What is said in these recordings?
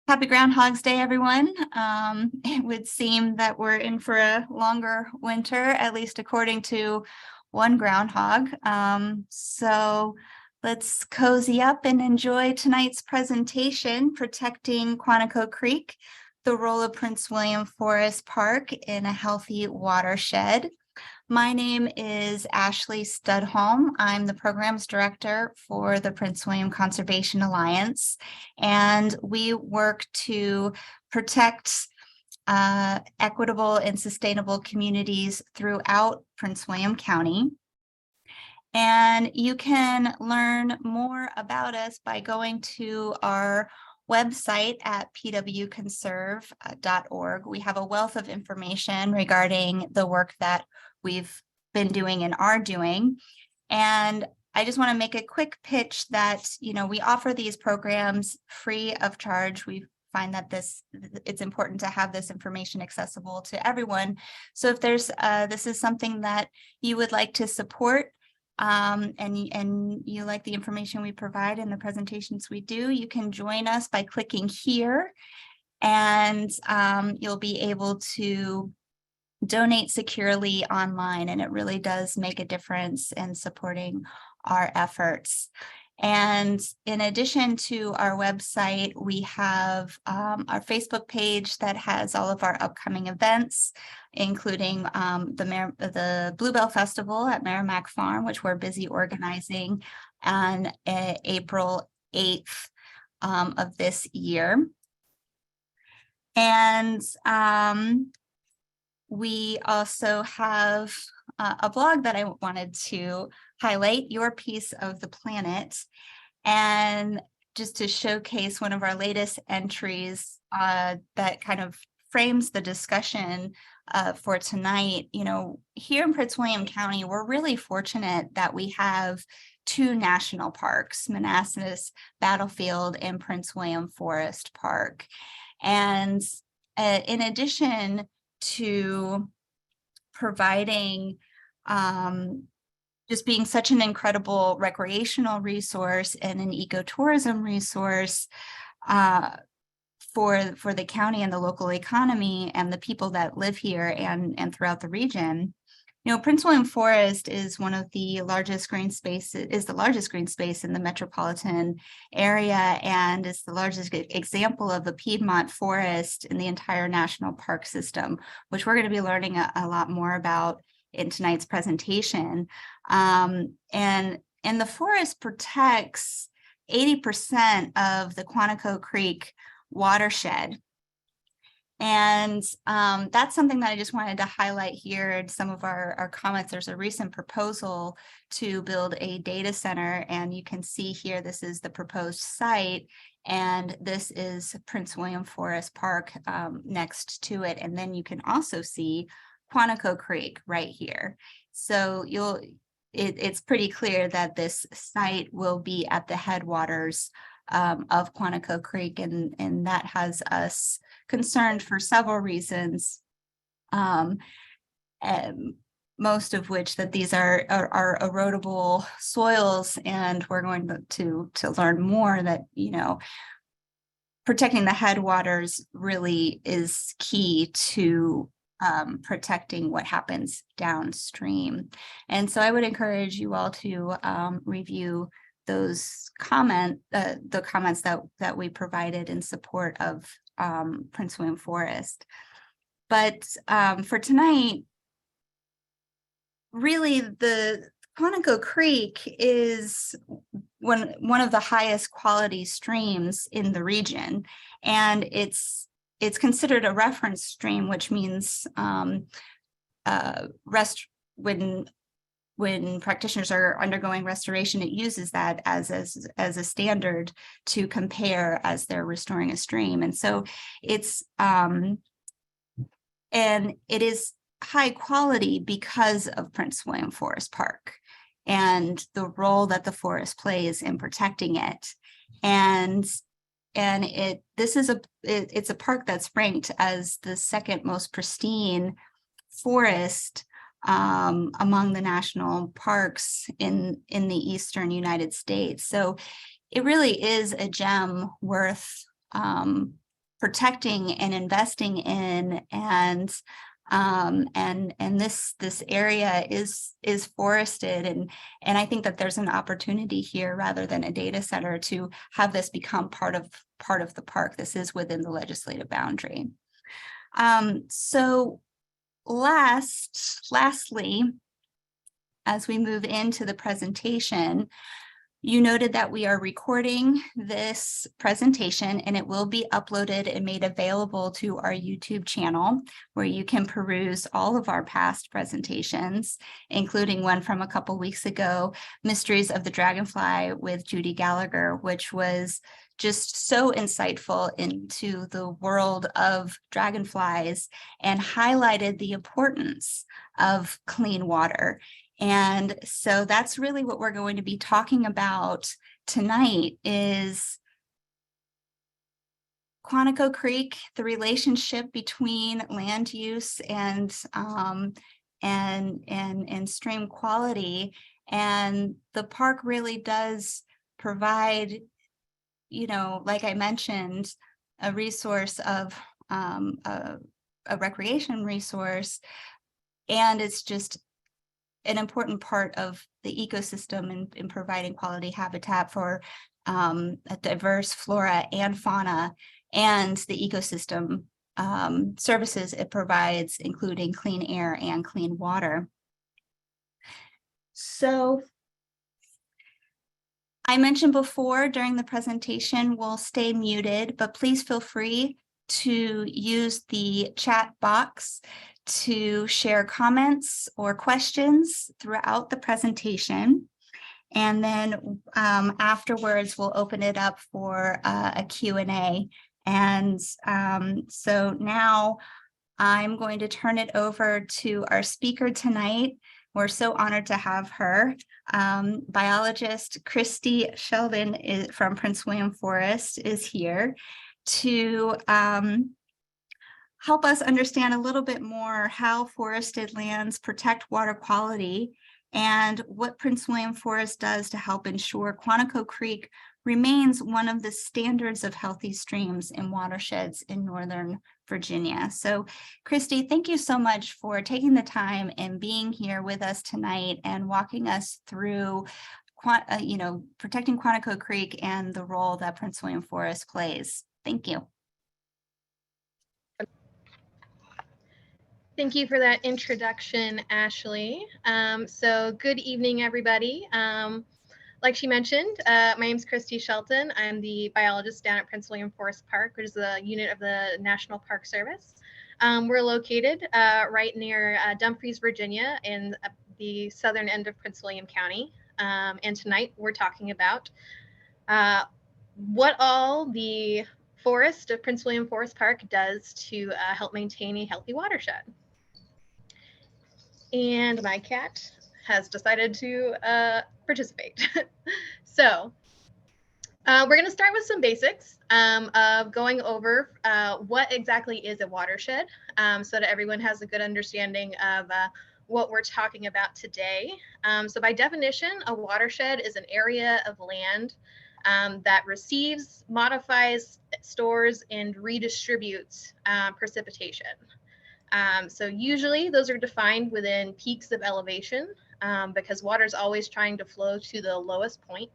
Happy Groundhog's Day, everyone. It would seem that we're in for a longer winter, at least according to one groundhog. So let's cozy up and enjoy tonight's presentation, Protecting Quantico Creek, the Role of Prince William Forest Park in a Healthy Watershed. My name is Ashley Studholm. I'm the programs director for the Prince William Conservation Alliance, and we work to protect equitable and sustainable communities throughout Prince William County. And you can learn more about us by going to our website at pwconserve.org. We have a wealth of information regarding the work that we've been doing and are doing. And I just want to make a quick pitch that, we offer these programs free of charge. We find that it's important to have this information accessible to everyone. So if this is something that you would like to support, and you like the information we provide and the presentations we do, you can join us by clicking here, and you'll be able to donate securely online, and it really does make a difference in supporting our efforts. And in addition to our website, we have our Facebook page that has all of our upcoming events, including the Bluebell Festival at Merrimack Farm, which we're busy organizing on April 8th of this year. And we also have a blog that I wanted to highlight, Your Piece of the Planet, and just to showcase one of our latest entries that kind of frames the discussion for tonight. Here in Prince William County, we're really fortunate that we have two national parks, Manassas Battlefield and Prince William Forest Park. And in addition to providing just being such an incredible recreational resource and an ecotourism resource for the county and the local economy and the people that live here and throughout the region. Prince William Forest is one of the largest green spaces, is the largest green space in the metropolitan area, and is the largest example of a Piedmont forest in the entire national park system, which we're going to be learning a lot more about in tonight's presentation. And the forest protects 80% of the Quantico Creek watershed. And that's something that I just wanted to highlight here in some of our comments. There's a recent proposal to build a data center, and you can see here, this is the proposed site, and this is Prince William Forest Park next to it. And then you can also see Quantico Creek right here. So it's pretty clear that this site will be at the headwaters of Quantico Creek, and that has us concerned for several reasons, most of which that these are erodible soils, and we're going to learn more that protecting the headwaters really is key to protecting what happens downstream. And so I would encourage you all to review those the comments that we provided in support of Prince William Forest. But for tonight, really the Quantico Creek is one of the highest quality streams in the region, and it's considered a reference stream, which means when practitioners are undergoing restoration, it uses that as a standard to compare as they're restoring a stream. And so it's and it is high quality because of Prince William Forest Park and the role that the forest plays in protecting it. And it's a park that's ranked as the second most pristine forest among the national parks in the eastern United States. So it really is a gem worth protecting and investing in, and this area is forested, and I think that there's an opportunity here rather than a data center to have this become part of the park. This is within the legislative boundary. So lastly, as we move into the presentation, you noted that we are recording this presentation and it will be uploaded and made available to our YouTube channel, where you can peruse all of our past presentations, including one from a couple weeks ago, Mysteries of the Dragonfly with Judy Gallagher, which was just so insightful into the world of dragonflies and highlighted the importance of clean water. And so that's really what we're going to be talking about tonight, is Quantico Creek, the relationship between land use and stream quality. And the park really does provide, you know, like I mentioned, a resource of a recreation resource, and it's just an important part of the ecosystem in providing quality habitat for a diverse flora and fauna, and the ecosystem services it provides, including clean air and clean water. So I mentioned before during the presentation, we'll stay muted, but please feel free to use the chat box to share comments or questions throughout the presentation. And then afterwards, we'll open it up for a Q&A. And so now I'm going to turn it over to our speaker tonight. We're so honored to have her. Biologist Kristi Shelton from Prince William Forest is here to help us understand a little bit more how forested lands protect water quality and what Prince William Forest does to help ensure Quantico Creek remains one of the standards of healthy streams in watersheds in Northern Virginia. So Kristi, thank you so much for taking the time and being here with us tonight and walking us through protecting Quantico Creek and the role that Prince William Forest plays. Thank you. Thank you for that introduction, Ashley. So good evening, everybody. Like she mentioned, my name is Kristi Shelton. I'm the biologist down at Prince William Forest Park, which is a unit of the National Park Service. We're located right near Dumfries, Virginia, in the southern end of Prince William County. And tonight we're talking about what all the forest of Prince William Forest Park does to help maintain a healthy watershed. And my cat has decided to participate. So we're going to start with some basics of going over what exactly is a watershed, so that everyone has a good understanding of what we're talking about today. So by definition, a watershed is an area of land that receives, modifies, stores, and redistributes precipitation. So usually those are defined within peaks of elevation because water is always trying to flow to the lowest point.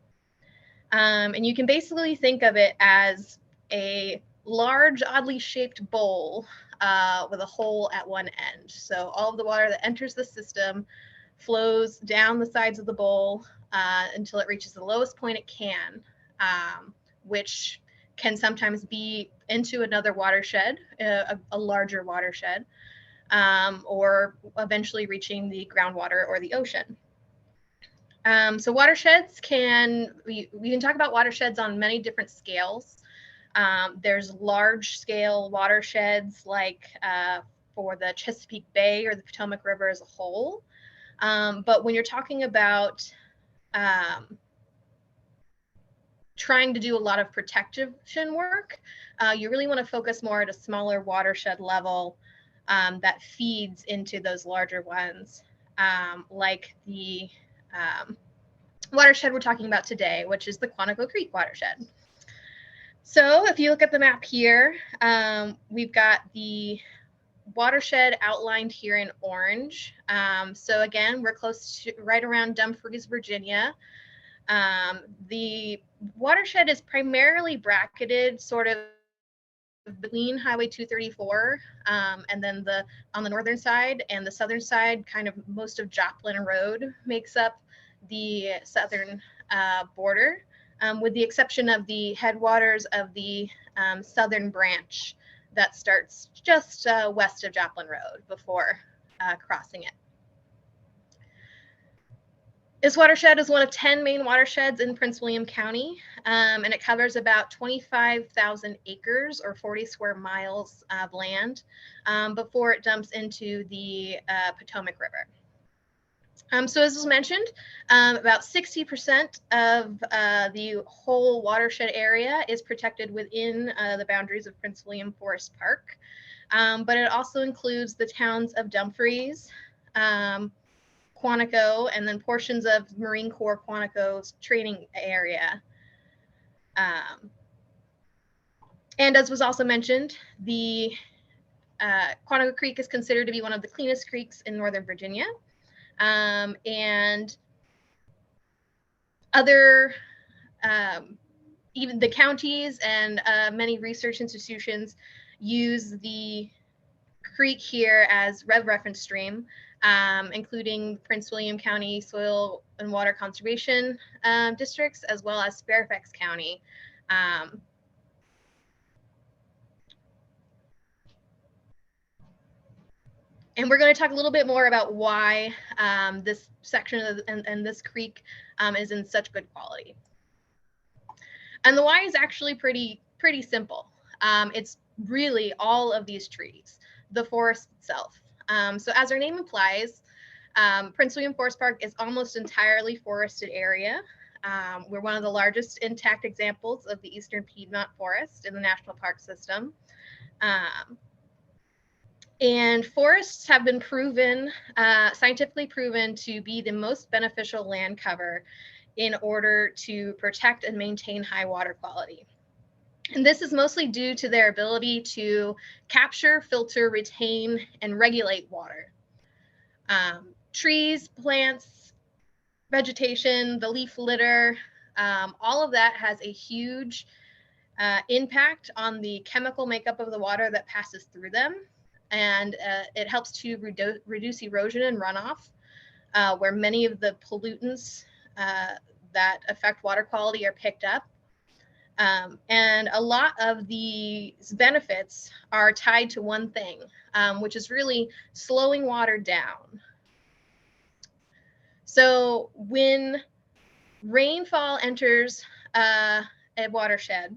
And you can basically think of it as a large, oddly shaped bowl with a hole at one end. So all of the water that enters the system flows down the sides of the bowl until it reaches the lowest point it can, which can sometimes be into another watershed, a larger watershed, or eventually reaching the groundwater or the ocean. So watersheds we can talk about watersheds on many different scales. There's large scale watersheds like for the Chesapeake Bay or the Potomac River as a whole. But when you're talking about trying to do a lot of protection work, you really want to focus more at a smaller watershed level that feeds into those larger ones, like the watershed we're talking about today, which is the Quantico Creek watershed. So if you look at the map here, we've got the watershed outlined here in orange. So again, we're close to right around Dumfries, Virginia. The watershed is primarily bracketed sort of between Highway 234 and then on the northern side, and the southern side, kind of most of Joplin Road makes up the southern border, with the exception of the headwaters of the southern branch that starts just west of Joplin Road before crossing it. This watershed is one of 10 main watersheds in Prince William County, and it covers about 25,000 acres or 40 square miles of land before it dumps into the Potomac River. So as was mentioned, about 60% of the whole watershed area is protected within the boundaries of Prince William Forest Park, but it also includes the towns of Dumfries, Quantico, and then portions of Marine Corps Quantico's training area. And as was also mentioned, the Quantico Creek is considered to be one of the cleanest creeks in Northern Virginia. And other, even the counties and many research institutions use the creek here as reference stream, including Prince William County Soil and Water Conservation districts, as well as Fairfax County. And we're going to talk a little bit more about why this section of and this creek is in such good quality. And the why is actually pretty simple. It's really all of these trees, the forest itself. So as our name implies, Prince William Forest Park is almost entirely forested area. We're one of the largest intact examples of the Eastern Piedmont Forest in the National Park System. And forests have been proven, scientifically proven, to be the most beneficial land cover in order to protect and maintain high water quality. And this is mostly due to their ability to capture, filter, retain, and regulate water. Trees, plants, vegetation, the leaf litter, all of that has a huge impact on the chemical makeup of the water that passes through them. And it helps to reduce erosion and runoff, where many of the pollutants that affect water quality are picked up. And a lot of these benefits are tied to one thing, which is really slowing water down. So when rainfall enters a watershed,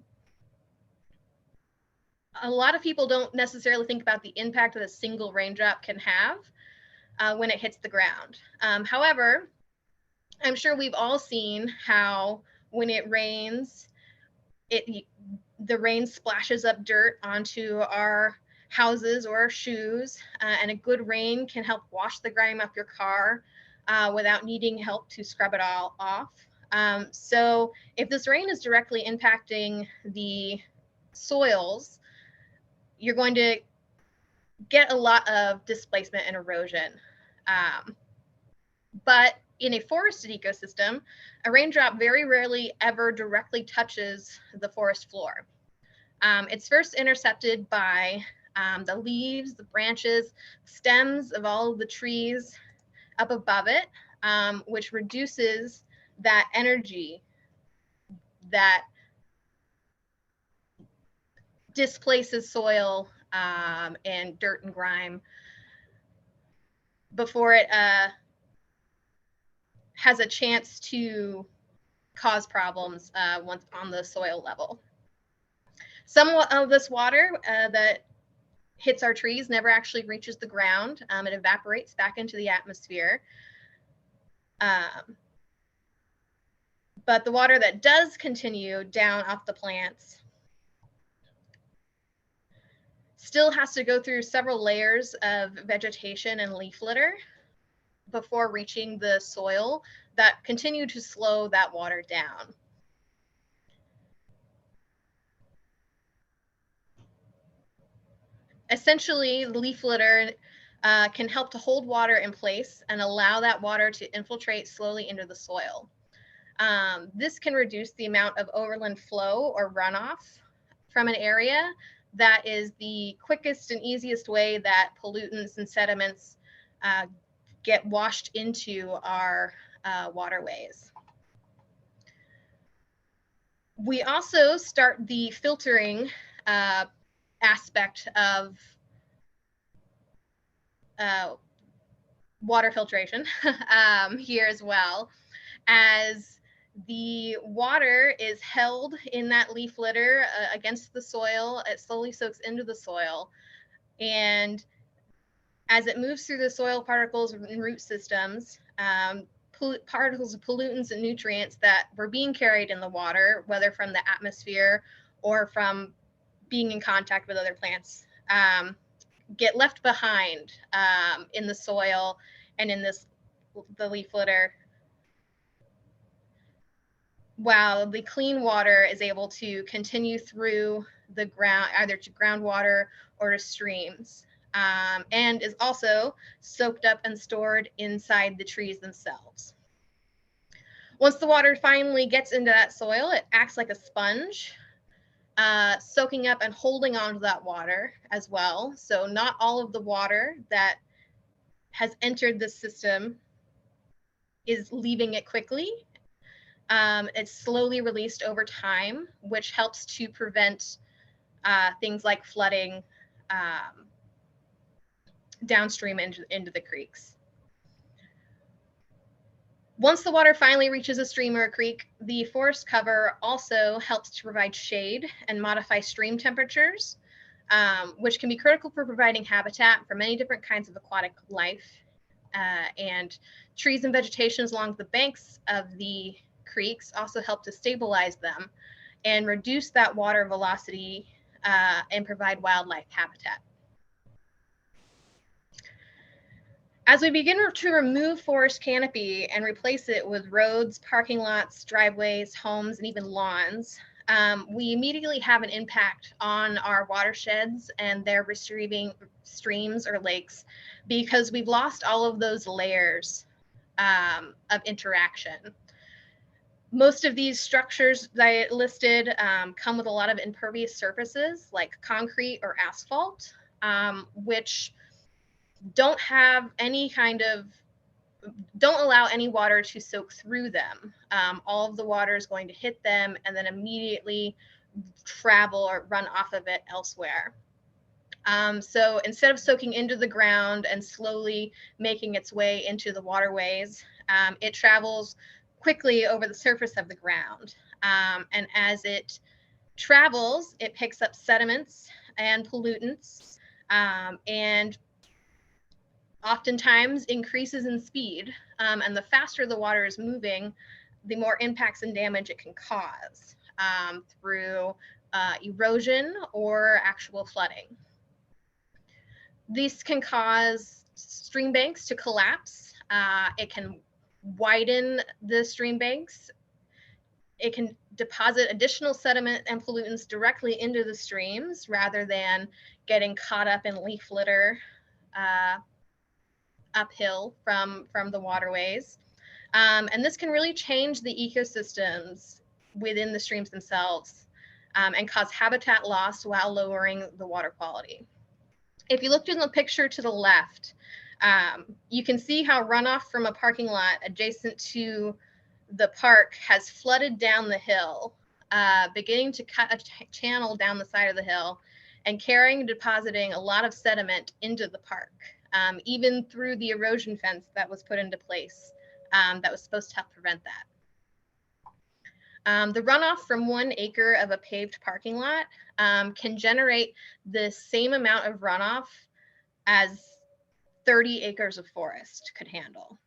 a lot of people don't necessarily think about the impact that a single raindrop can have when it hits the ground. However, I'm sure we've all seen how when it rains, the rain splashes up dirt onto our houses or our shoes, and a good rain can help wash the grime off your car without needing help to scrub it all off. So if this rain is directly impacting the soils, you're going to get a lot of displacement and erosion. But in a forested ecosystem, a raindrop very rarely ever directly touches the forest floor. It's first intercepted by the leaves, the branches, stems of all of the trees up above it, which reduces that energy that displaces soil and dirt and grime before it has a chance to cause problems once on the soil level. Some of this water that hits our trees never actually reaches the ground. It evaporates back into the atmosphere. But the water that does continue down off the plants still has to go through several layers of vegetation and leaf litter before reaching the soil that continue to slow that water down. Essentially, the leaf litter can help to hold water in place and allow that water to infiltrate slowly into the soil. This can reduce the amount of overland flow or runoff from an area. That is the quickest and easiest way that pollutants and sediments get washed into our waterways. We also start the filtering aspect of water filtration here as well, as the water is held in that leaf litter against the soil. It slowly soaks into the soil, and as it moves through the soil particles and root systems, particles of pollutants and nutrients that were being carried in the water, whether from the atmosphere or from being in contact with other plants, get left behind in the soil and in the leaf litter, while the clean water is able to continue through the ground, either to groundwater or to streams, and is also soaked up and stored inside the trees themselves. Once the water finally gets into that soil, it acts like a sponge, soaking up and holding on to that water as well. So not all of the water that has entered the system is leaving it quickly. It's slowly released over time, which helps to prevent things like flooding downstream into the creeks. Once the water finally reaches a stream or a creek, the forest cover also helps to provide shade and modify stream temperatures, which can be critical for providing habitat for many different kinds of aquatic life. And trees and vegetations along the banks of the creeks also help to stabilize them and reduce that water velocity and provide wildlife habitat. As we begin to remove forest canopy and replace it with roads, parking lots, driveways, homes, and even lawns, we immediately have an impact on our watersheds and their receiving streams or lakes, because we've lost all of those layers of interaction. Most of these structures that I listed come with a lot of impervious surfaces like concrete or asphalt, which don't have any don't allow any water to soak through them. All of the water is going to hit them and then immediately travel or run off of it elsewhere. So instead of soaking into the ground and slowly making its way into the waterways, it travels quickly over the surface of the ground. And as it travels, it picks up sediments and pollutants, and oftentimes increases in speed. And the faster the water is moving, the more impacts and damage it can cause through erosion or actual flooding. This can cause stream banks to collapse. It can widen the stream banks. It can deposit additional sediment and pollutants directly into the streams rather than getting caught up in leaf litter uphill from the waterways. And this can really change the ecosystems within the streams themselves and cause habitat loss while lowering the water quality. If you looked in the picture to the left, you can see how runoff from a parking lot adjacent to the park has flooded down the hill, beginning to cut a channel down the side of the hill and carrying and depositing a lot of sediment into the park, even through the erosion fence that was put into place that was supposed to help prevent that. The runoff from 1 acre of a paved parking lot can generate the same amount of runoff as 30 acres of forest could handle.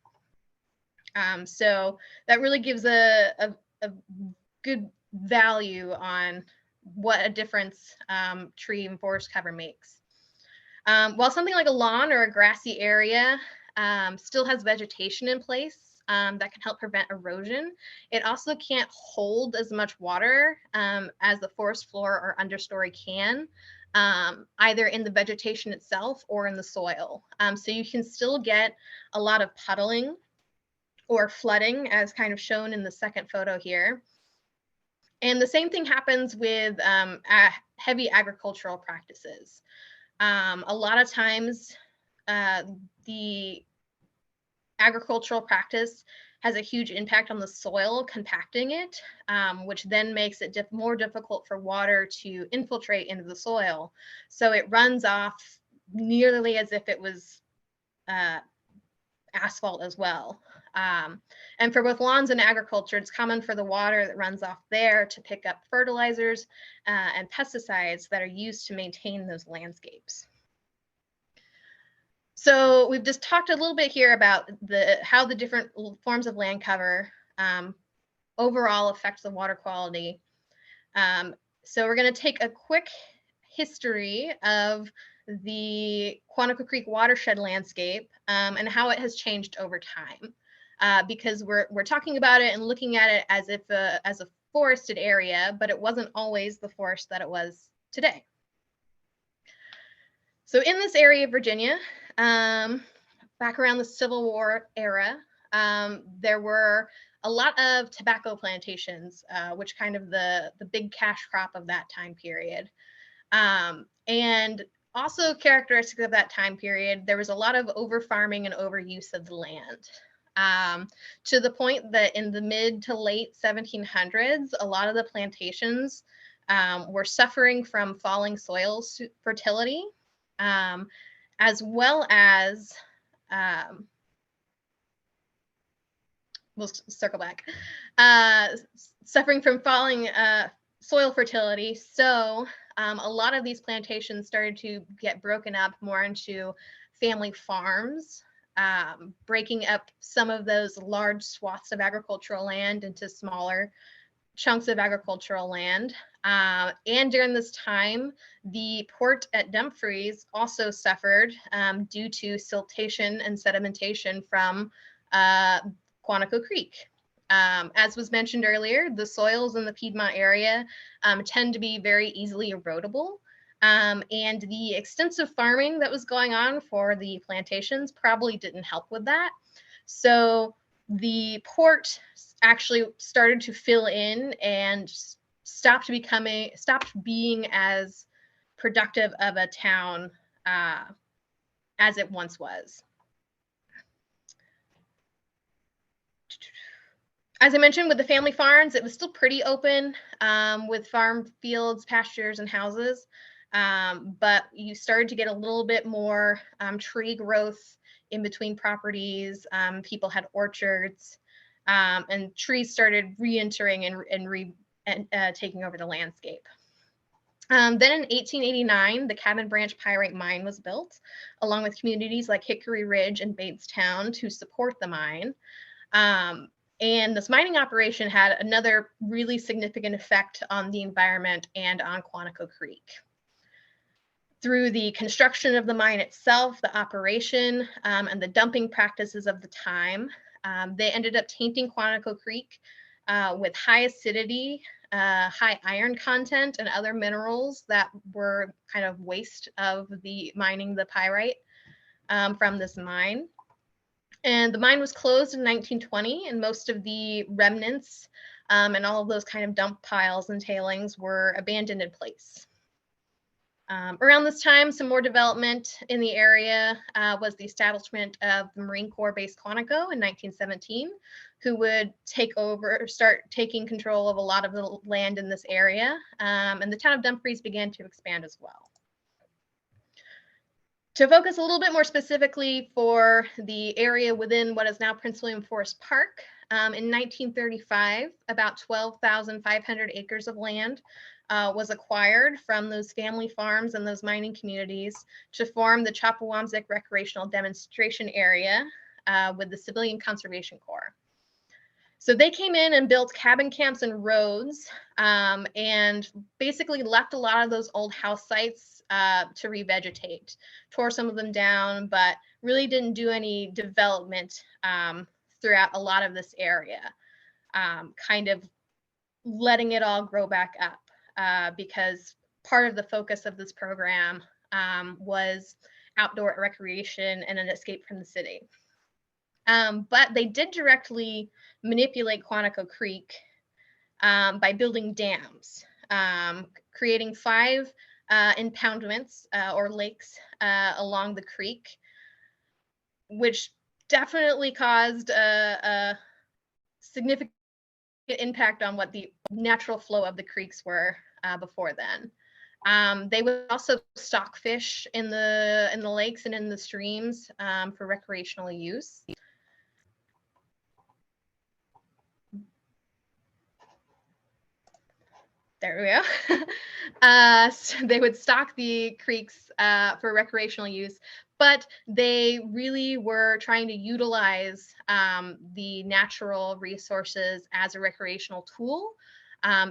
So that really gives a good value on what a difference tree and forest cover makes. While something like a lawn or a grassy area still has vegetation in place that can help prevent erosion, it also can't hold as much water as the forest floor or understory can. either in the vegetation itself or in the soil. So you can still get a lot of puddling or flooding, as kind of shown in the second photo here. And the same thing happens with heavy agricultural practices. A lot of times, the agricultural practice has a huge impact on the soil, compacting it, which then makes it more difficult for water to infiltrate into the soil. So it runs off nearly as if it was asphalt as well. And for both lawns and agriculture, it's common for the water that runs off there to pick up fertilizers and pesticides that are used to maintain those landscapes. So we've just talked a little bit here about how the different forms of land cover overall affect the water quality. So we're going to take a quick history of the Quantico Creek watershed landscape and how it has changed over time, because we're talking about it and looking at it as if as a forested area, but it wasn't always the forest that it was today. So in this area of Virginia, back around the Civil War era, there were a lot of tobacco plantations, which kind of the big cash crop of that time period. And also characteristic of that time period, there was a lot of over farming and overuse of the land. To the point that in the mid to late 1700s, a lot of the plantations were suffering from falling soil fertility, as well as, we'll circle back, suffering from falling soil fertility. So a lot of these plantations started to get broken up more into family farms, breaking up some of those large swaths of agricultural land into smaller chunks of agricultural land. And during this time, the port at Dumfries also suffered due to siltation and sedimentation from Quantico Creek. As was mentioned earlier, the soils in the Piedmont area tend to be very easily erodible. And the extensive farming that was going on for the plantations probably didn't help with that. So the port actually started to fill in and stopped being as productive of a town as it once was. As I mentioned, with the family farms, it was still pretty open with farm fields, pastures, and houses. But you started to get a little bit more tree growth in between properties. People had orchards, and trees started re-entering and taking over the landscape. Then in 1889, the Cabin Branch Pyrite Mine was built, along with communities like Hickory Ridge and Batestown to support the mine. And this mining operation had another really significant effect on the environment and on Quantico Creek. Through the construction of the mine itself, the operation, and the dumping practices of the time, they ended up tainting Quantico Creek with high acidity, high iron content, and other minerals that were kind of waste of the mining the pyrite from this mine. And the mine was closed in 1920, and most of the remnants and all of those kind of dump piles and tailings were abandoned in place. Around this time, some more development in the area was the establishment of the Marine Corps Base Quantico in 1917, who would start taking control of a lot of the land in this area, and the town of Dumfries began to expand as well. To focus a little bit more specifically for the area within what is now Prince William Forest Park, in 1935, about 12,500 acres of land was acquired from those family farms and those mining communities to form the Chapawamsek Recreational Demonstration Area with the Civilian Conservation Corps. So they came in and built cabin camps and roads and basically left a lot of those old house sites to revegetate, tore some of them down, but really didn't do any development throughout a lot of this area, kind of letting it all grow back up because part of the focus of this program was outdoor recreation and an escape from the city. But they did directly manipulate Quantico Creek by building dams, creating 5 impoundments or lakes along the creek, which definitely caused a significant impact on what the natural flow of the creeks were before then. They would also stock fish in the lakes and in the streams for recreational use. There we go. So they would stock the creeks for recreational use, but they really were trying to utilize the natural resources as a recreational tool.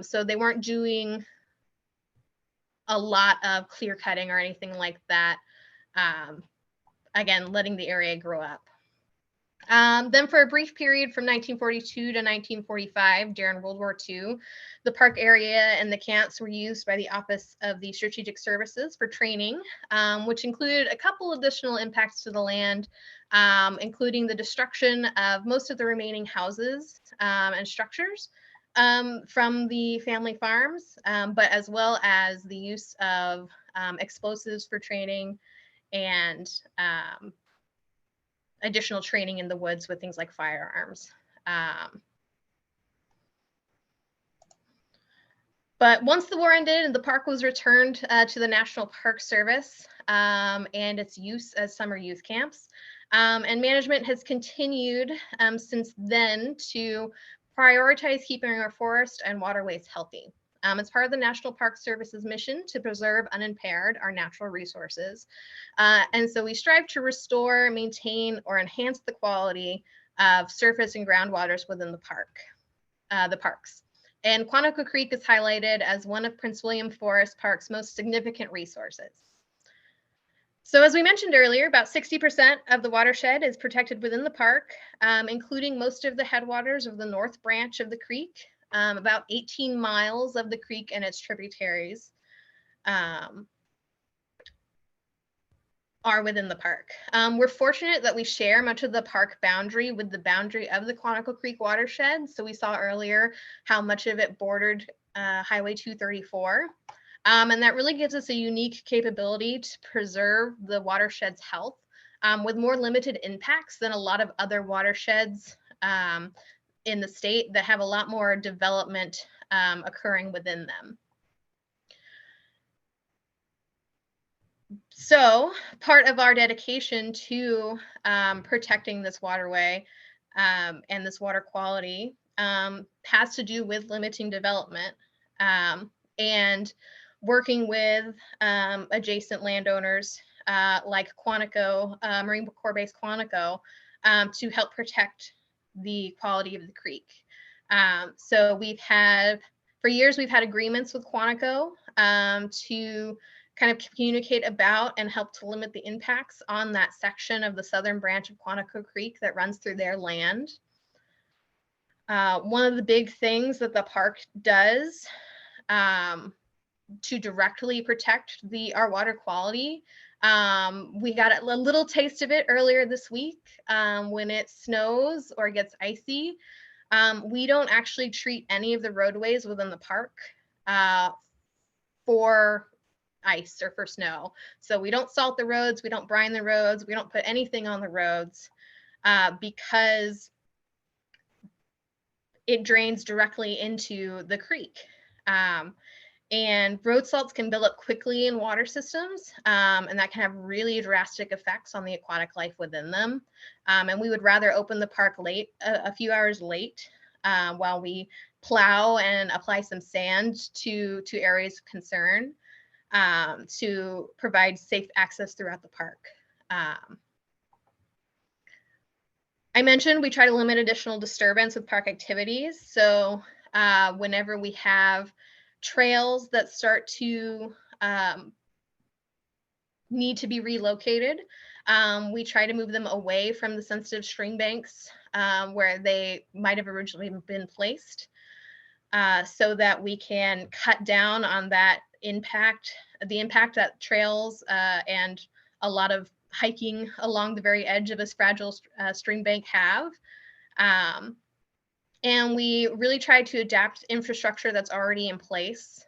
So they weren't doing a lot of clear cutting or anything like that. Again, letting the area grow up. Then for a brief period from 1942 to 1945, during World War II, the park area and the camps were used by the Office of the Strategic Services for training, which included a couple additional impacts to the land, including the destruction of most of the remaining houses and structures from the family farms, but as well as the use of explosives for training and additional training in the woods with things like firearms. But once the war ended and the park was returned to the National Park Service and its use as summer youth camps, and management has continued since then to prioritize keeping our forest and waterways healthy. It's part of the National Park Service's mission to preserve unimpaired our natural resources. And so we strive to restore, maintain, or enhance the quality of surface and groundwaters within the parks. And Quantico Creek is highlighted as one of Prince William Forest Park's most significant resources. So as we mentioned earlier, about 60% of the watershed is protected within the park, including most of the headwaters of the north branch of the creek. About 18 miles of the creek and its tributaries are within the park. We're fortunate that we share much of the park boundary with the boundary of the Quantico Creek watershed. So we saw earlier how much of it bordered Highway 234. And that really gives us a unique capability to preserve the watershed's health with more limited impacts than a lot of other watersheds in the state that have a lot more development occurring within them. So part of our dedication to protecting this waterway and this water quality has to do with limiting development and working with adjacent landowners like Quantico, Marine Corps Base Quantico, to help protect the quality of the creek. So for years, we've had agreements with Quantico to kind of communicate about and help to limit the impacts on that section of the southern branch of Quantico Creek that runs through their land. One of the big things that the park does to directly protect our water quality, we got a little taste of it earlier this week when it snows or gets icy. We don't actually treat any of the roadways within the park for ice or for snow. So we don't salt the roads, we don't brine the roads, we don't put anything on the roads because it drains directly into the creek. And road salts can build up quickly in water systems, and that can have really drastic effects on the aquatic life within them. And we would rather open the park late, a few hours late, while we plow and apply some sand to areas of concern to provide safe access throughout the park. I mentioned we try to limit additional disturbance with park activities. So whenever we have trails that start to need to be relocated, we try to move them away from the sensitive stream banks where they might have originally been placed so that we can cut down on that impact that trails and a lot of hiking along the very edge of this fragile stream bank have. And we really try to adapt infrastructure that's already in place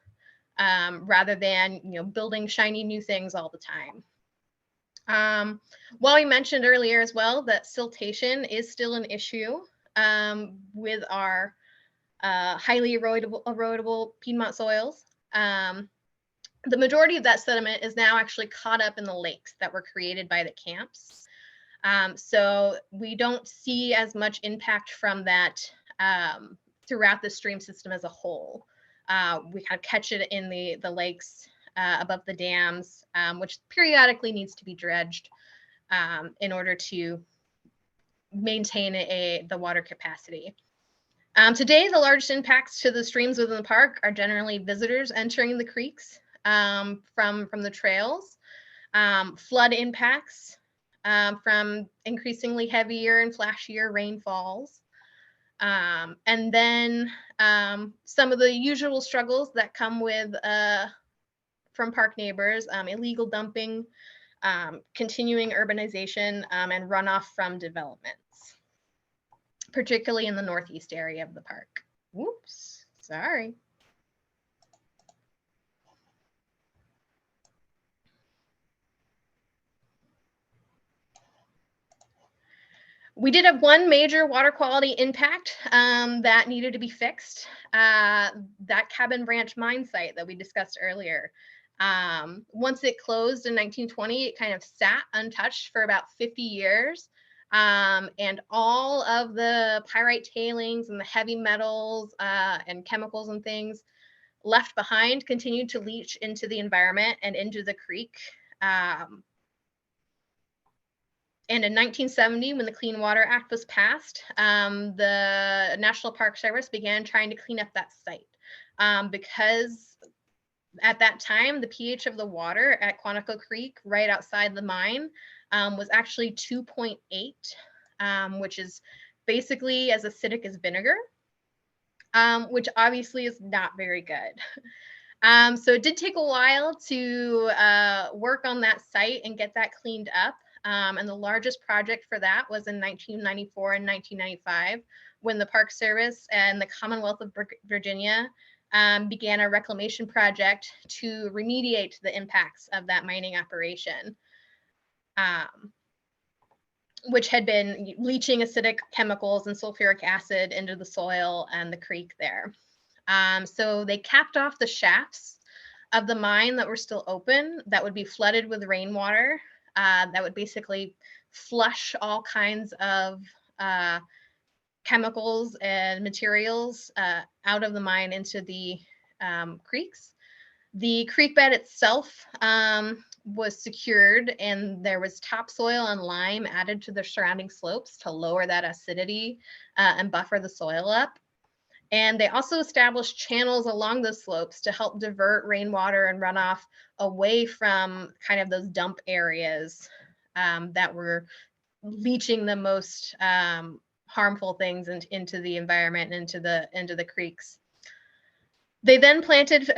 rather than building shiny new things all the time. While we mentioned earlier as well that siltation is still an issue with our highly erodible Piedmont soils. The majority of that sediment is now actually caught up in the lakes that were created by the camps. So we don't see as much impact from that throughout the stream system as a whole. We kind of catch it in the lakes above the dams, which periodically needs to be dredged in order to maintain the water capacity. Today, the largest impacts to the streams within the park are generally visitors entering the creeks from the trails, flood impacts from increasingly heavier and flashier rainfalls, and then some of the usual struggles that come with from park neighbors, illegal dumping, continuing urbanization, and runoff from developments, particularly in the northeast area of the park. Whoops, sorry. We did have one major water quality impact that needed to be fixed, that Cabin Branch mine site that we discussed earlier. Once it closed in 1920, it kind of sat untouched for about 50 years. And all of the pyrite tailings and the heavy metals and chemicals and things left behind continued to leach into the environment and into the creek. And in 1970, when the Clean Water Act was passed, the National Park Service began trying to clean up that site because at that time, the pH of the water at Quantico Creek, right outside the mine, was actually 2.8, which is basically as acidic as vinegar, which obviously is not very good. So it did take a while to work on that site and get that cleaned up. And the largest project for that was in 1994 and 1995, when the Park Service and the Commonwealth of Virginia began a reclamation project to remediate the impacts of that mining operation, which had been leaching acidic chemicals and sulfuric acid into the soil and the creek there. So they capped off the shafts of the mine that were still open, that would be flooded with rainwater, that would basically flush all kinds of chemicals and materials out of the mine into the creeks. The creek bed itself was secured, and there was topsoil and lime added to the surrounding slopes to lower that acidity and buffer the soil up. And they also established channels along the slopes to help divert rainwater and runoff away from kind of those dump areas that were leaching the most harmful things into the environment and into the creeks. They then planted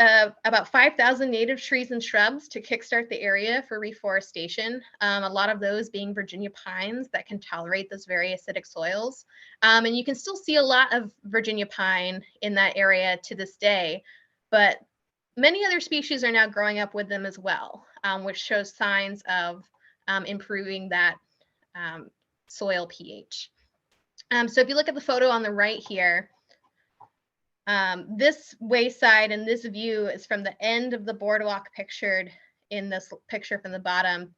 about 5,000 native trees and shrubs to kickstart the area for reforestation, a lot of those being Virginia pines that can tolerate those very acidic soils. And you can still see a lot of Virginia pine in that area to this day, but many other species are now growing up with them as well, which shows signs of improving that soil pH. So if you look at the photo on the right here, this wayside and this view is from the end of the boardwalk pictured in this picture from the bottom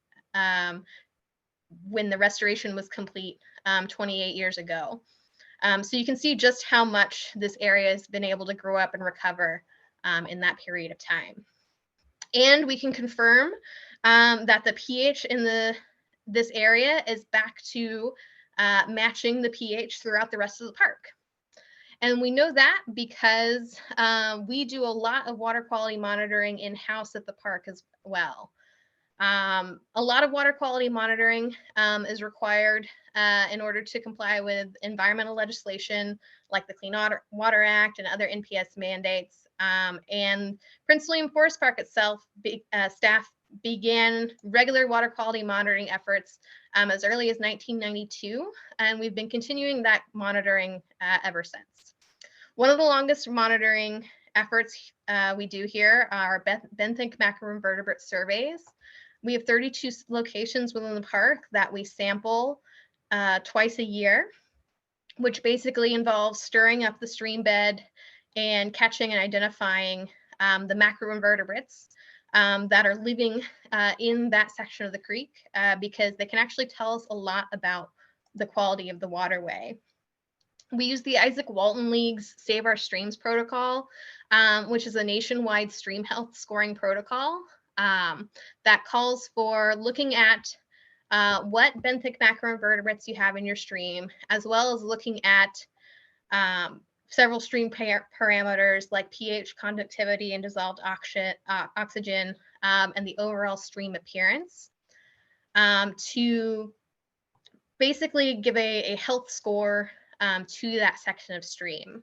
when the restoration was complete 28 years ago. So you can see just how much this area has been able to grow up and recover in that period of time. And we can confirm that the pH in this area is back to matching the pH throughout the rest of the park. And we know that because we do a lot of water quality monitoring in-house at the park as well. A lot of water quality monitoring is required in order to comply with environmental legislation like the Clean Water Act and other NPS mandates. And Prince William Forest Park itself, staff began regular water quality monitoring efforts as early as 1992, and we've been continuing that monitoring ever since. One of the longest monitoring efforts we do here are benthic macroinvertebrate surveys. We have 32 locations within the park that we sample twice a year, which basically involves stirring up the stream bed and catching and identifying the macroinvertebrates that are living in that section of the creek because they can actually tell us a lot about the quality of the waterway. We use the Isaac Walton League's Save Our Streams protocol, which is a nationwide stream health scoring protocol that calls for looking at what benthic macroinvertebrates you have in your stream, as well as looking at several stream parameters like pH, conductivity, and dissolved oxygen, and the overall stream appearance to basically give a health score to that section of stream.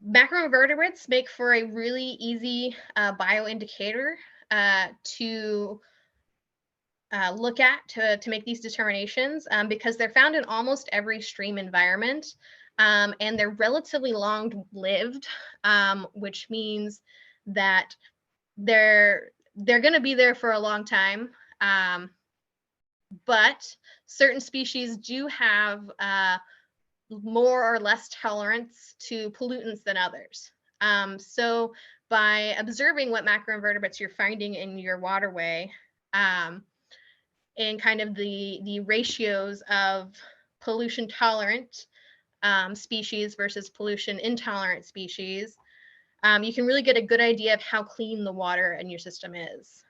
Macroinvertebrates make for a really easy bioindicator to look at to make these determinations because they're found in almost every stream environment and they're relatively long-lived, which means that they're going to be there for a long time. But certain species do have more or less tolerance to pollutants than others. So by observing what macroinvertebrates you're finding in your waterway and kind of the ratios of pollution tolerant species versus pollution intolerant species, you can really get a good idea of how clean the water in your system is.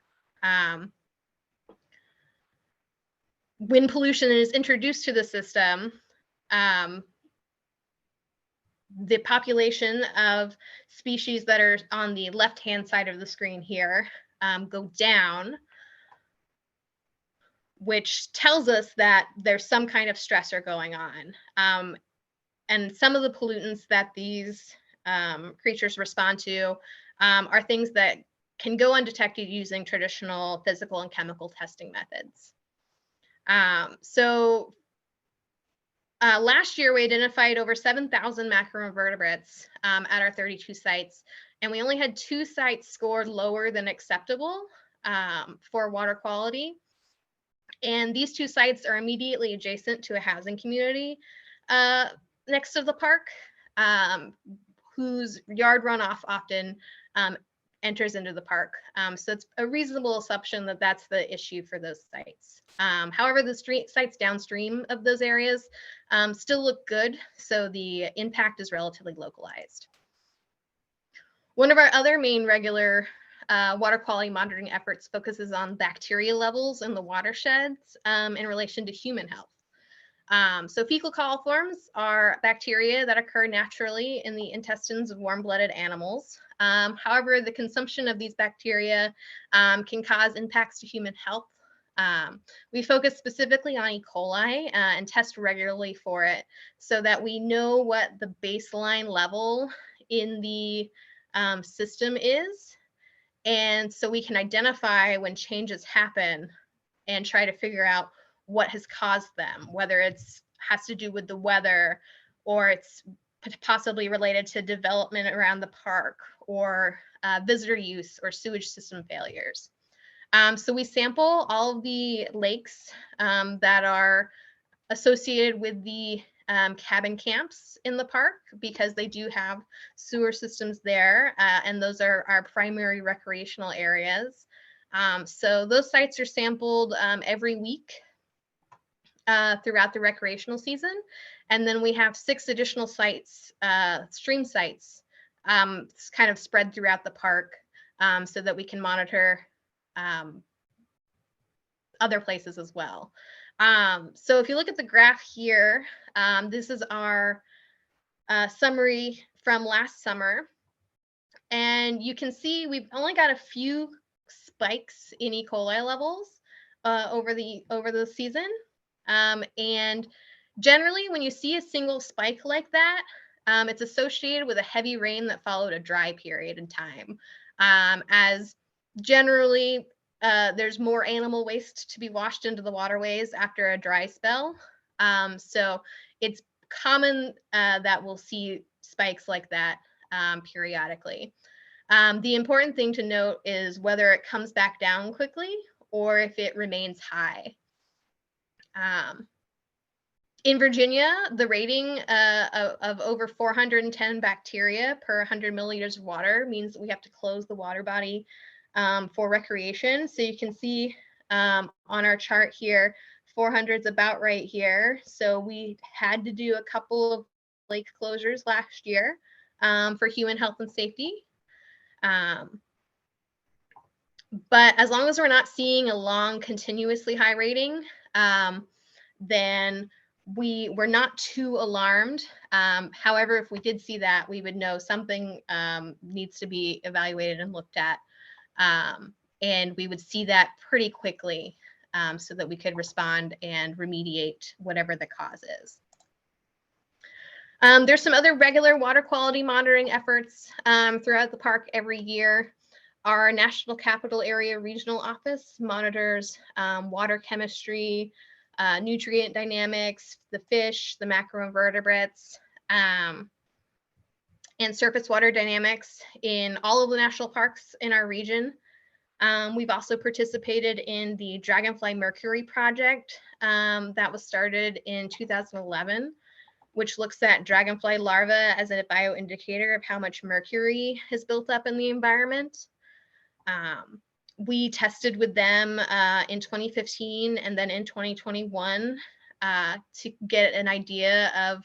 When pollution is introduced to the system, the population of species that are on the left-hand side of the screen here go down, which tells us that there's some kind of stressor going on. And some of the pollutants that these creatures respond to are things that can go undetected using traditional physical and chemical testing methods. Last year, we identified over 7,000 macroinvertebrates at our 32 sites, and we only had 2 sites scored lower than acceptable for water quality. And these 2 sites are immediately adjacent to a housing community next to the park, whose yard runoff often enters into the park. So it's a reasonable assumption that that's the issue for those sites. However, the sites downstream of those areas still look good, so the impact is relatively localized. One of our other main regular water quality monitoring efforts focuses on bacteria levels in the watersheds in relation to human health. So fecal coliforms are bacteria that occur naturally in the intestines of warm-blooded animals. However, the consumption of these bacteria can cause impacts to human health. We focus specifically on E. coli and test regularly for it so that we know what the baseline level in the system is. And so we can identify when changes happen and try to figure out what has caused them, whether it's has to do with the weather or it's possibly related to development around the park or visitor use or sewage system failures. So we sample all of the lakes that are associated with the cabin camps in the park because they do have sewer systems there, and those are our primary recreational areas. So those sites are sampled every week throughout the recreational season. And then we have 6 additional sites, stream sites, kind of spread throughout the park so that we can monitor other places as well. So if you look at the graph here, this is our summary from last summer. And you can see we've only got a few spikes in E. coli levels over the season. And generally, when you see a single spike like that, It's associated with a heavy rain that followed a dry period in time, as generally there's more animal waste to be washed into the waterways after a dry spell. So it's common that we'll see spikes like that periodically. The important thing to note is whether it comes back down quickly or if it remains high. In Virginia, the rating of over 410 bacteria per 100 milliliters of water means that we have to close the water body for recreation. So you can see on our chart here, 400 is about right here. So we had to do a couple of lake closures last year for human health and safety. But as long as we're not seeing a long, continuously high rating, then we're not too alarmed. However, if we did see that, we would know something needs to be evaluated and looked at. And we would see that pretty quickly so that we could respond and remediate whatever the cause is. There's some other regular water quality monitoring efforts throughout the park every year. Our National Capital Area Regional Office monitors water chemistry, nutrient dynamics, the fish, the macroinvertebrates, and surface water dynamics in all of the national parks in our region. We've also participated in the Dragonfly Mercury project that was started in 2011, which looks at dragonfly larvae as a bioindicator of how much mercury is built up in the environment. We tested with them in 2015 and then in 2021 to get an idea of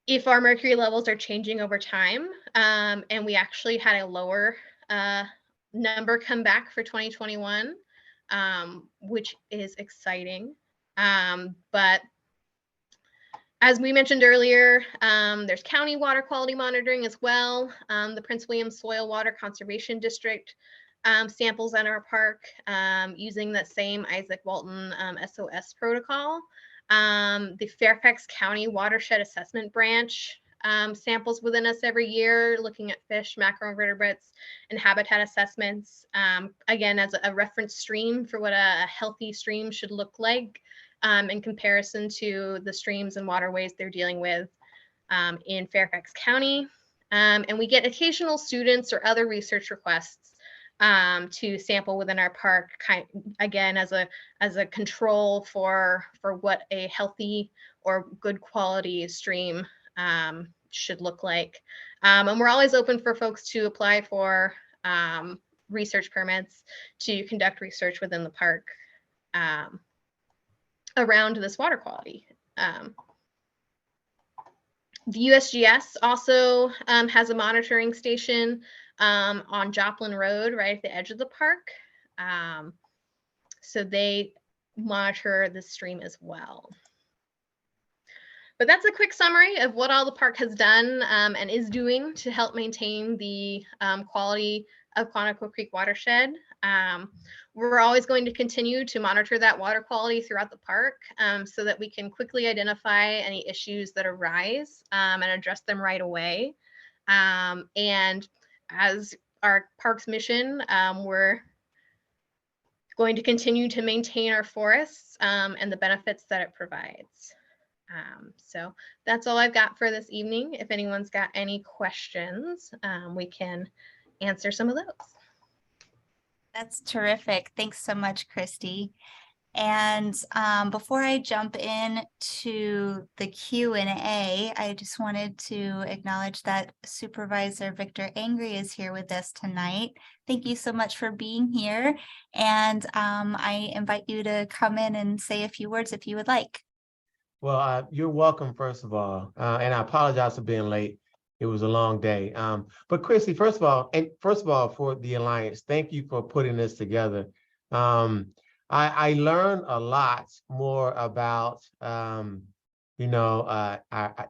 if our mercury levels are changing over time. And we actually had a lower number come back for 2021, which is exciting. But as we mentioned earlier, there's county water quality monitoring as well. The Prince William Soil Water Conservation District samples in our park using the same Isaac Walton SOS protocol. The Fairfax County Watershed Assessment Branch samples within us every year, looking at fish, macroinvertebrates, and habitat assessments. Again, as a reference stream for what a healthy stream should look like. In comparison to the streams and waterways they're dealing with in Fairfax County. And we get occasional students or other research requests to sample within our park, again, as a control for what a healthy or good quality stream should look like. And we're always open for folks to apply for research permits to conduct research within the park around this water quality. The USGS also has a monitoring station on Joplin Road, right at the edge of the park. So they monitor the stream as well. But that's a quick summary of what all the park has done and is doing to help maintain the quality of Quantico Creek watershed. We're always going to continue to monitor that water quality throughout the park so that we can quickly identify any issues that arise and address them right away. And as our park's mission, we're going to continue to maintain our forests and the benefits that it provides. So that's all I've got for this evening. If anyone's got any questions, we can answer some of those. That's terrific. Thanks so much, Kristi. And before I jump in to the Q&A, I just wanted to acknowledge that Supervisor Victor Angry is here with us tonight. Thank you so much for being here. And I invite you to come in and say a few words if you would like. Well, you're welcome, first of all. And I apologize for being late. It was a long day. But Kristi, first of all, for the Alliance, thank you for putting this together. I learned a lot more about, our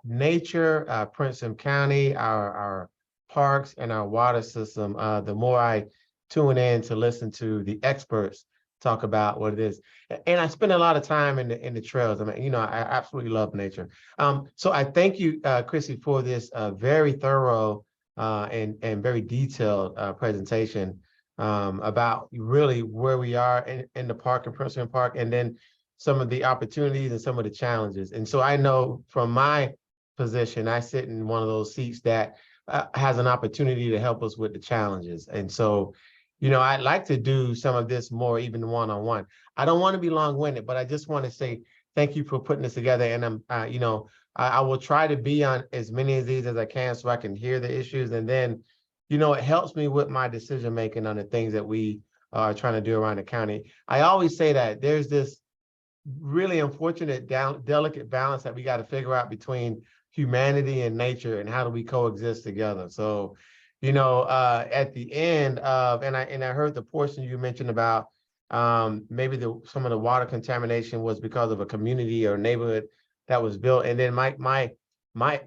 nature, Prince William County, our parks, and our water system. The more I tune in to listen to the experts talk about what it is. And I spend a lot of time in the trails. I mean, you know, I absolutely love nature. So I thank you, Kristi, for this very thorough and very detailed presentation about really where we are in the park in Prince William Park, and then some of the opportunities and some of the challenges. And so I know from my position, I sit in one of those seats that has an opportunity to help us with the challenges. And so, you know, I'd like to do some of this more even one-on-one. I don't want to be long-winded, but I just want to say thank you for putting this together. And I'm, you know, I will try to be on as many of these as I can so I can hear the issues. And then, you know, it helps me with my decision making on the things that we are trying to do around the county. I always say that there's this really unfortunate, delicate balance that we got to figure out between humanity and nature, and how do we coexist together. So, you know, at the end of, and I heard the portion you mentioned about maybe some of the water contamination was because of a community or neighborhood that was built. And then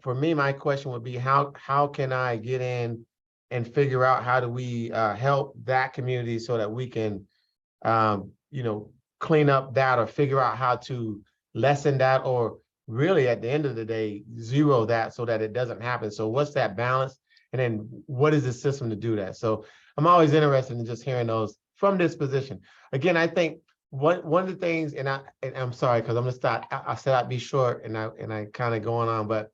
for me, my question would be how can I get in and figure out how do we help that community so that we can you know, clean up that or figure out how to lessen that, or really at the end of the day, zero that so that it doesn't happen. So what's that balance? And then what is the system to do that? So I'm always interested in just hearing those from this position. Again, I think one of the things, and I'm sorry, because I'm gonna start, I said I'd be short and I kind of going on, but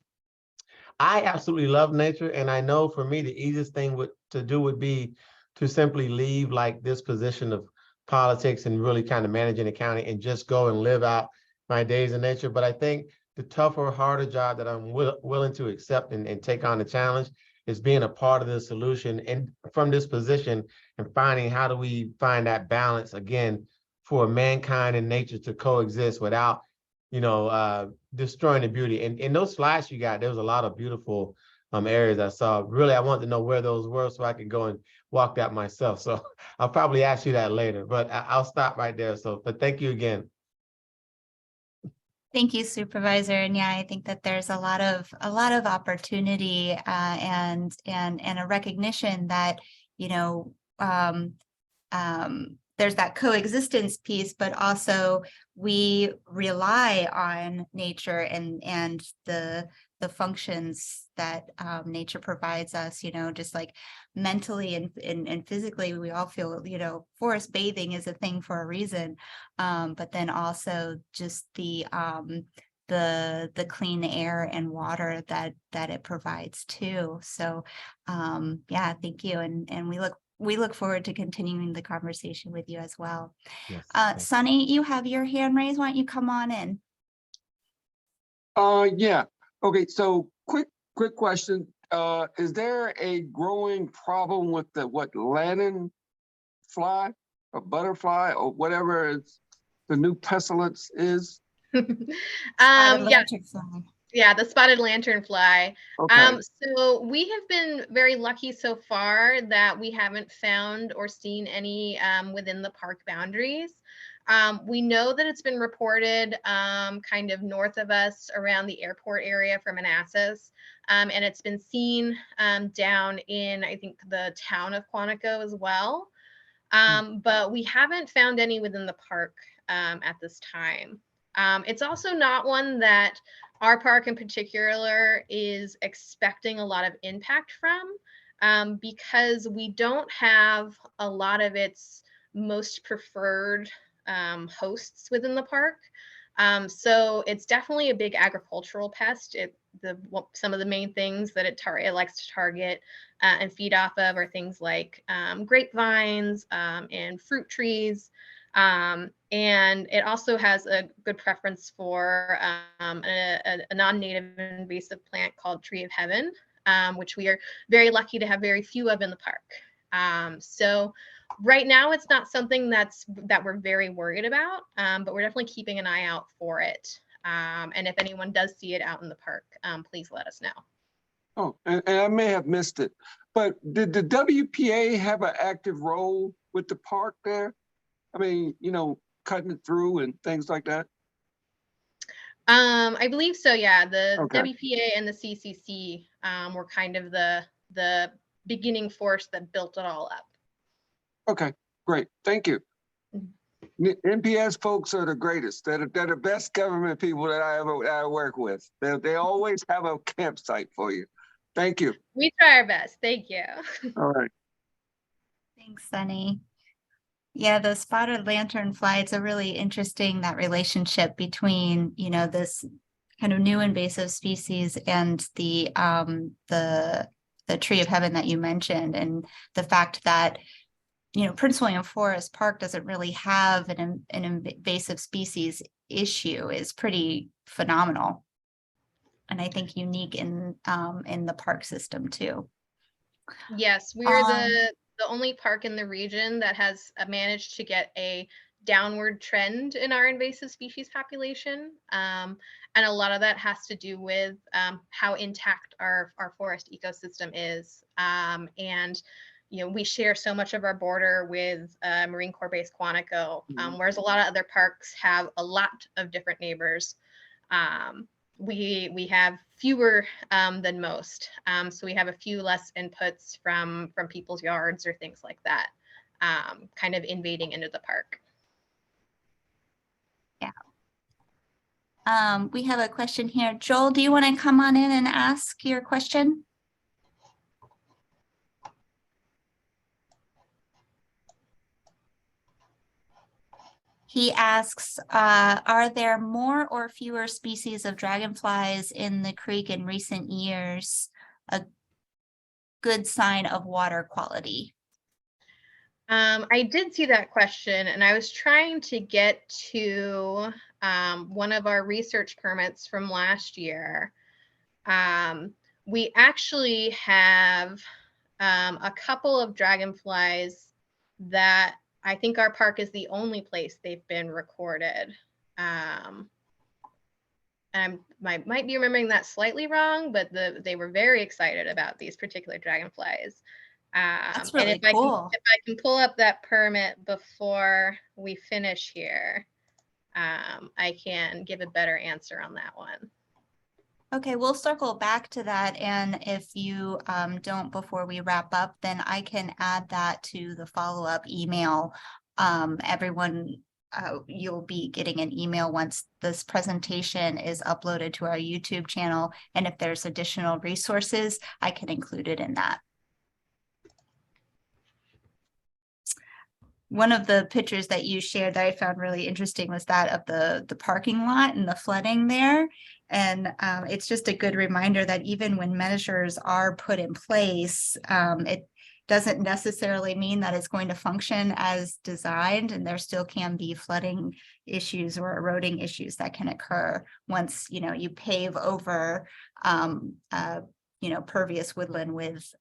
I absolutely love nature. And I know for me, the easiest thing to do would be to simply leave like this position of politics and really kind of managing the county and just go and live out my days in nature. But I think the tougher, harder job that I'm willing to accept and take on the challenge is being a part of the solution, and from this position, and finding how do we find that balance again for mankind and nature to coexist without, you know, destroying the beauty. And in those slides you got, there was a lot of beautiful areas I saw. Really, I wanted to know where those were so I could go and walk that myself. So I'll probably ask you that later, but I'll stop right there. So, but thank you again. Thank you, Supervisor. And yeah, I think that there's a lot of opportunity and a recognition that, you know, there's that coexistence piece, but also we rely on nature and the functions that nature provides us, you know, just like mentally and physically, we all feel, you know, forest bathing is a thing for a reason. But then also just the clean air and water that it provides too. So yeah, thank you. And we look forward to continuing the conversation with you as well. Yes. Sonny, you have your hand raised. Why don't you come on in? Yeah. Okay, so quick question. Is there a growing problem with the lantern fly or butterfly or whatever the new pestilence is? Yeah, the spotted lanternfly. Okay. So we have been very lucky so far that we haven't found or seen any within the park boundaries. We know that it's been reported kind of north of us around the airport area for Manassas, and it's been seen down in, I think, the town of Quantico as well. But we haven't found any within the park at this time. It's also not one that our park in particular is expecting a lot of impact from, because we don't have a lot of its most preferred hosts within the park. So it's definitely a big agricultural pest. Some of the main things that it likes to target and feed off of are things like grapevines and fruit trees. And it also has a good preference for a non-native invasive plant called Tree of Heaven, which we are very lucky to have very few of in the park. So right now it's not something that we're very worried about, but we're definitely keeping an eye out for it. And if anyone does see it out in the park, please let us know. Oh, and I may have missed it, but did the WPA have an active role with the park there? I mean, you know, cutting it through and things like that? I believe so, yeah. The Okay. WPA and the CCC were kind of the beginning force that built it all up. Okay, great. Thank you. NPS folks are the greatest. They're the best government people that I work with. They always have a campsite for you. Thank you. We try our best. Thank you. All right. Thanks, Sunny. Yeah, the spotted lanternfly, it's a really interesting, that relationship between, you know, this kind of new invasive species and the tree of heaven that you mentioned, and the fact that, you know, Prince William Forest Park doesn't really have an invasive species issue is pretty phenomenal. And I think unique in the park system too. Yes, we're the only park in the region that has managed to get a downward trend in our invasive species population. And a lot of that has to do with how intact our forest ecosystem is. And, you know, we share so much of our border with Marine Corps base Quantico, whereas a lot of other parks have a lot of different neighbors. We have fewer than most, so we have a few less inputs from people's yards or things like that, kind of invading into the park. Yeah. We have a question here. Joel, do you want to come on in and ask your question? He asks, are there more or fewer species of dragonflies in the creek in recent years? A good sign of water quality. I did see that question, and I was trying to get to one of our research permits from last year. We actually have a couple of dragonflies that I think our park is the only place they've been recorded. And I might be remembering that slightly wrong, but they were very excited about these particular dragonflies. That's really and if cool. if I can pull up that permit before we finish here, I can give a better answer on that one. Okay, we'll circle back to that. And if you don't before we wrap up, then I can add that to the follow-up email. Everyone, you'll be getting an email once this presentation is uploaded to our YouTube channel. And if there's additional resources, I can include it in that. One of the pictures that you shared that I found really interesting was that of the parking lot and the flooding there. And it's just a good reminder that even when measures are put in place, it doesn't necessarily mean that it's going to function as designed, and there still can be flooding issues or eroding issues that can occur once, you know, you pave over, you know, pervious woodland with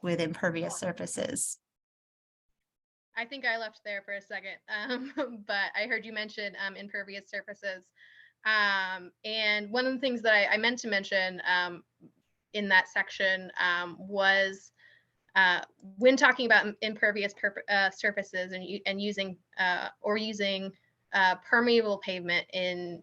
impervious surfaces. I think I left there for a second, but I heard you mention impervious surfaces. And one of the things that I meant to mention in that section was when talking about impervious surfaces and using permeable pavement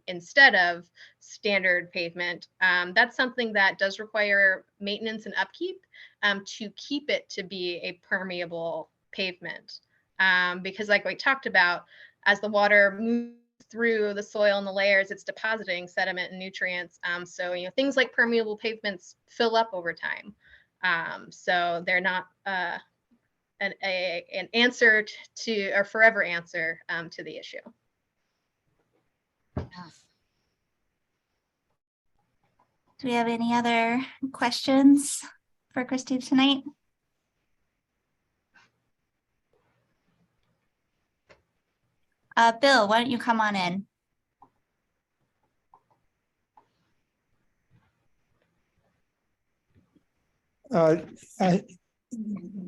instead of standard pavement, that's something that does require maintenance and upkeep to keep it to be a permeable pavement. Because like we talked about, as the water moves through the soil and the layers, it's depositing sediment and nutrients. So, you know, things like permeable pavements fill up over time. So they're not an answer to or forever answer to the issue. Do we have any other questions for Kristi tonight? Bill, why don't you come on in?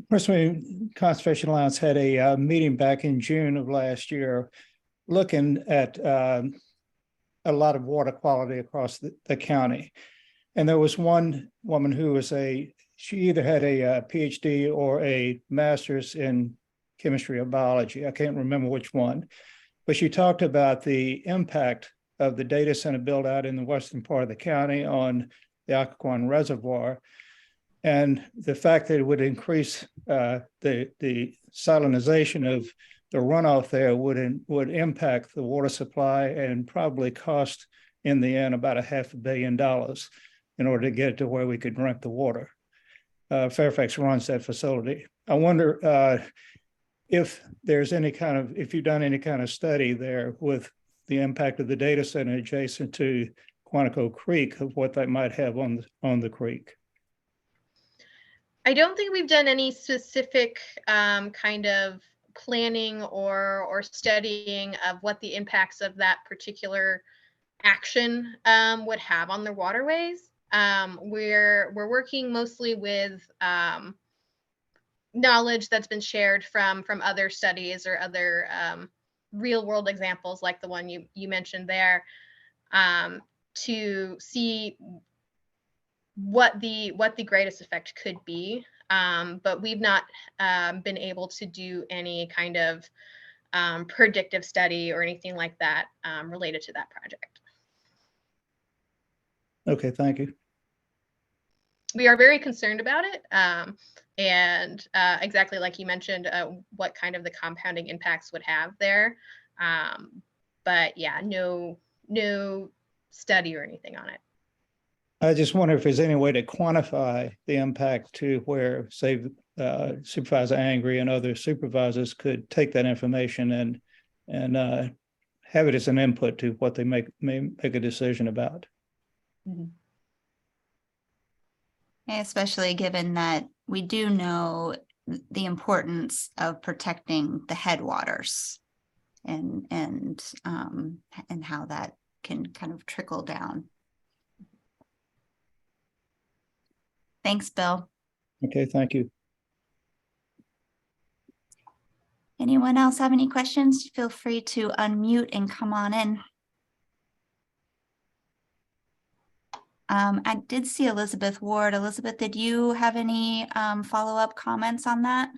Personally, Conservation Alliance had a meeting back in June of last year looking at a lot of water quality across the county. And there was one woman who was she either had a PhD or a master's in chemistry or biology. I can't remember which one, but she talked about the impact of the data center build out in the western part of the county on the Occoquan Reservoir, and the fact that it would increase the salinization of the runoff there would impact the water supply and probably cost in the end about $500 million in order to get it to where we could drink the water. Fairfax runs that facility. I wonder if there's if you've done any kind of study there with the impact of the data center adjacent to Quantico Creek, of what that might have on the creek. I don't think we've done any specific kind of planning or studying of what the impacts of that particular action would have on the waterways. We're working mostly with knowledge that's been shared from other studies or other real world examples like the one you mentioned there, to see what the greatest effect could be. But we've not been able to do any kind of predictive study or anything like that related to that project. Okay, thank you. We are very concerned about it. And exactly like you mentioned, what kind of the compounding impacts would have there. But yeah, no study or anything on it. I just wonder if there's any way to quantify the impact to where, say, Supervisor Angry and other supervisors could take that information and have it as an input to what they may make a decision about. Mm-hmm. Especially given that we do know the importance of protecting the headwaters and how that can kind of trickle down. Thanks, Bill. Okay, thank you. Anyone else have any questions? Feel free to unmute and come on in. I did see Elizabeth Ward. Elizabeth, did you have any follow-up comments on that?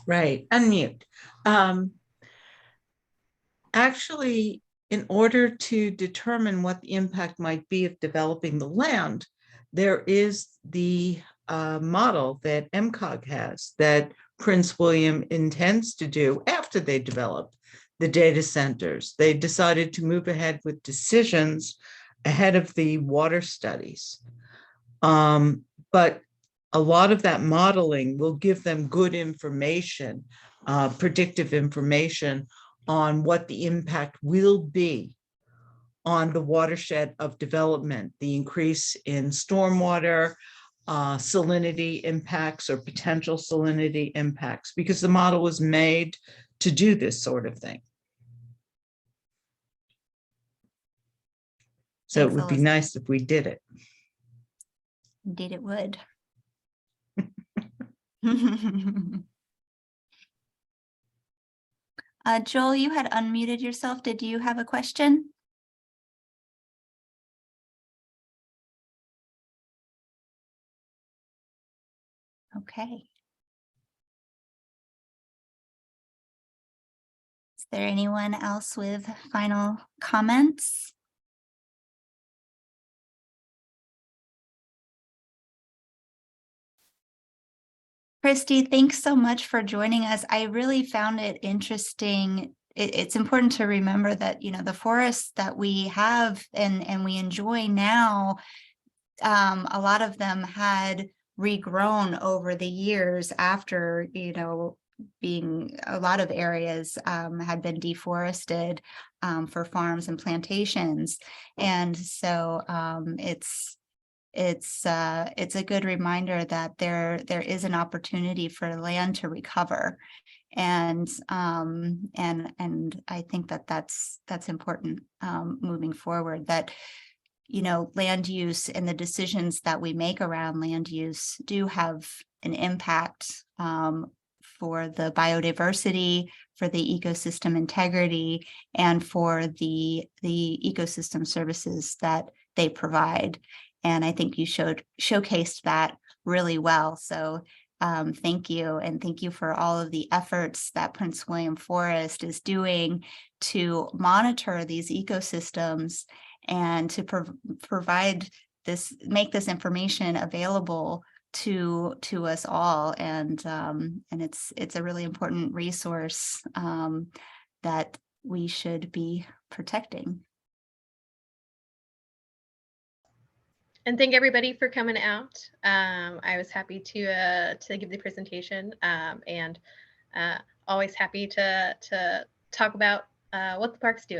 Right, unmute. Actually, in order to determine what the impact might be of developing the land, there is the model that MCOG has that Prince William intends to do after they develop the data centers. They decided to move ahead with decisions ahead of the water studies. But a lot of that modeling will give them good information, predictive information on what the impact will be on the watershed of development, the increase in stormwater, salinity impacts or potential salinity impacts, because the model was made to do this sort of thing. So Thanks, it would be Elizabeth. nice if we did it. Indeed, it would. Joel, you had unmuted yourself. Did you have a question? Okay. Is there anyone else with final comments? Kristi, thanks so much for joining us. I really found it interesting. It's important to remember that, you know, the forests that we have and we enjoy now, a lot of them had regrown over the years after, you know, being a lot of areas had been deforested for farms and plantations. And so it's a good reminder that there is an opportunity for land to recover, and I think that that's important moving forward. That, you know, land use and the decisions that we make around land use do have an impact for the biodiversity, for the ecosystem integrity, and for the ecosystem services that they provide. And I think you showcased that really well. So thank you. And thank you for all of the efforts that Prince William Forest is doing to monitor these ecosystems and to provide this, make this information available to us all, and it's a really important resource that we should be protecting. And thank everybody for coming out. I was happy to give the presentation, and always happy to talk about what the park's doing.